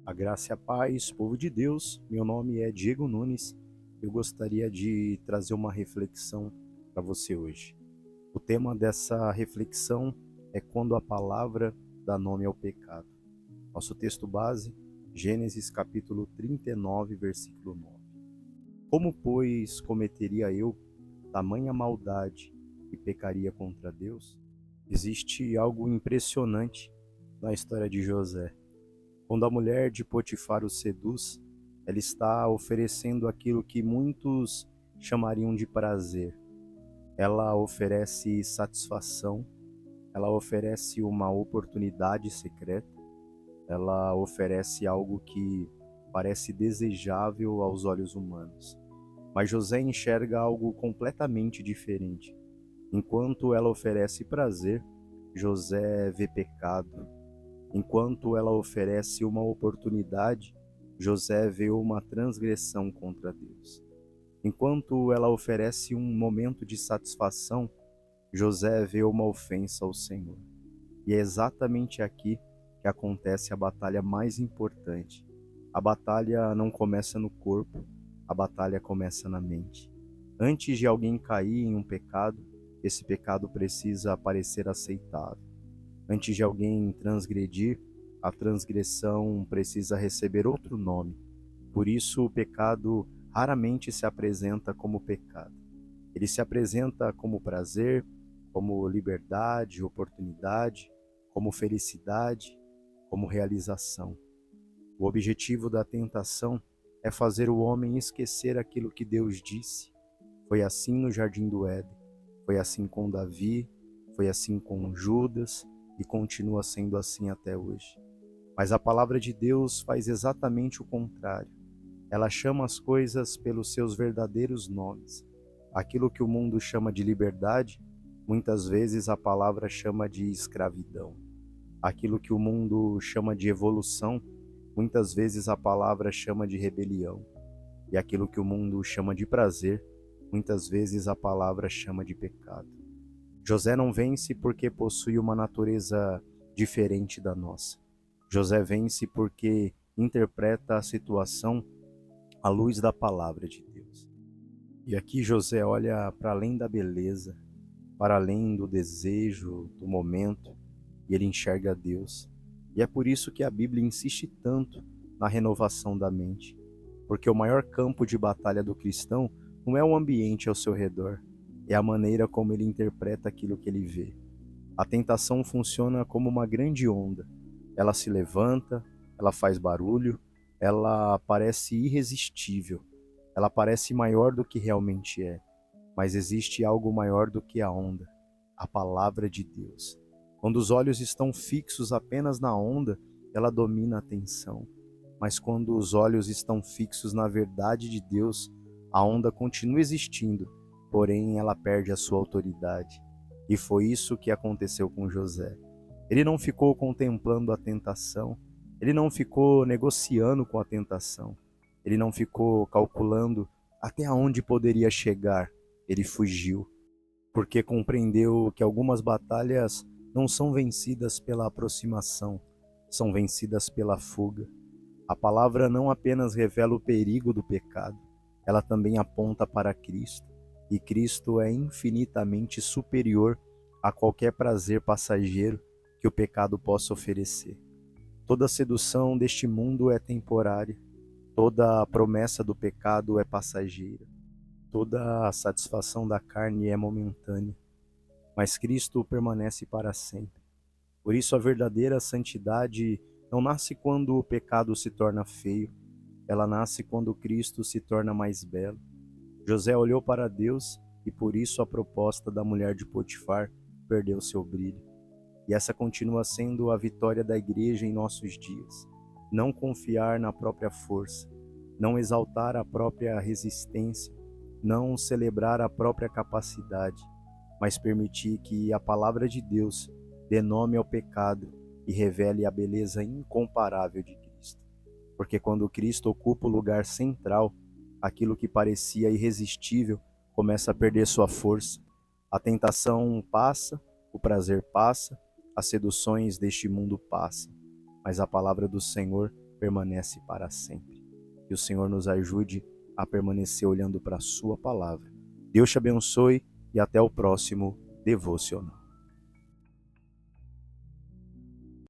A graça e a paz, povo de Deus. Meu nome é Diego Nunes. Eu gostaria de trazer uma reflexão para você hoje. O tema dessa reflexão é quando a palavra dá nome ao pecado. Nosso texto base, Gênesis capítulo 39, versículo 9. Como, pois, cometeria eu tamanha maldade e pecaria contra Deus? Existe algo impressionante na história de José. Quando a mulher de Potifar o seduz, ela está oferecendo aquilo que muitos chamariam de prazer. Ela oferece satisfação, ela oferece uma oportunidade secreta, ela oferece algo que parece desejável aos olhos humanos. Mas José enxerga algo completamente diferente. Enquanto ela oferece prazer, José vê pecado. Enquanto ela oferece uma oportunidade, José vê uma transgressão contra Deus. Enquanto ela oferece um momento de satisfação, José vê uma ofensa ao Senhor. E é exatamente aqui que acontece a batalha mais importante. A batalha não começa no corpo, a batalha começa na mente. Antes de alguém cair em um pecado, esse pecado precisa parecer aceitável. Antes de alguém transgredir, a transgressão precisa receber outro nome. Por isso, o pecado raramente se apresenta como pecado. Ele se apresenta como prazer, como liberdade, oportunidade, como felicidade, como realização. O objetivo da tentação é fazer o homem esquecer aquilo que Deus disse. Foi assim no Jardim do Éden, foi assim com Davi, foi assim com Judas, e continua sendo assim até hoje. Mas a palavra de Deus faz exatamente o contrário. Ela chama as coisas pelos seus verdadeiros nomes. Aquilo que o mundo chama de liberdade, muitas vezes a palavra chama de escravidão. Aquilo que o mundo chama de evolução, muitas vezes a palavra chama de rebelião. E aquilo que o mundo chama de prazer, muitas vezes a palavra chama de pecado. José não vence porque possui uma natureza diferente da nossa. José vence porque interpreta a situação à luz da palavra de Deus. E aqui José olha para além da beleza, para além do desejo, do momento, e ele enxerga Deus. E é por isso que a Bíblia insiste tanto na renovação da mente, porque o maior campo de batalha do cristão não é o ambiente ao seu redor, é a maneira como ele interpreta aquilo que ele vê. A tentação funciona como uma grande onda. Ela se levanta, ela faz barulho, ela parece irresistível, ela parece maior do que realmente é. Mas existe algo maior do que a onda, a palavra de Deus. Quando os olhos estão fixos apenas na onda, ela domina a atenção. Mas quando os olhos estão fixos na verdade de Deus, a onda continua existindo, porém ela perde a sua autoridade. E foi isso que aconteceu com José. Ele não ficou contemplando a tentação, ele não ficou negociando com a tentação, ele não ficou calculando até onde poderia chegar. Ele fugiu, porque compreendeu que algumas batalhas não são vencidas pela aproximação, são vencidas pela fuga. A palavra não apenas revela o perigo do pecado, ela também aponta para Cristo, e Cristo é infinitamente superior a qualquer prazer passageiro que o pecado possa oferecer. Toda sedução deste mundo é temporária, toda a promessa do pecado é passageira, toda a satisfação da carne é momentânea, mas Cristo permanece para sempre. Por isso a verdadeira santidade não nasce quando o pecado se torna feio, ela nasce quando Cristo se torna mais belo. José olhou para Deus e por isso a proposta da mulher de Potifar perdeu seu brilho. E essa continua sendo a vitória da igreja em nossos dias. Não confiar na própria força, não exaltar a própria resistência, não celebrar a própria capacidade, mas permitir que a palavra de Deus dê nome ao pecado e revele a beleza incomparável de Cristo. Porque quando Cristo ocupa o lugar central, aquilo que parecia irresistível começa a perder sua força. A tentação passa, o prazer passa, as seduções deste mundo passam, mas a palavra do Senhor permanece para sempre. Que o Senhor nos ajude a permanecer olhando para a sua palavra. Deus te abençoe e até o próximo devocional.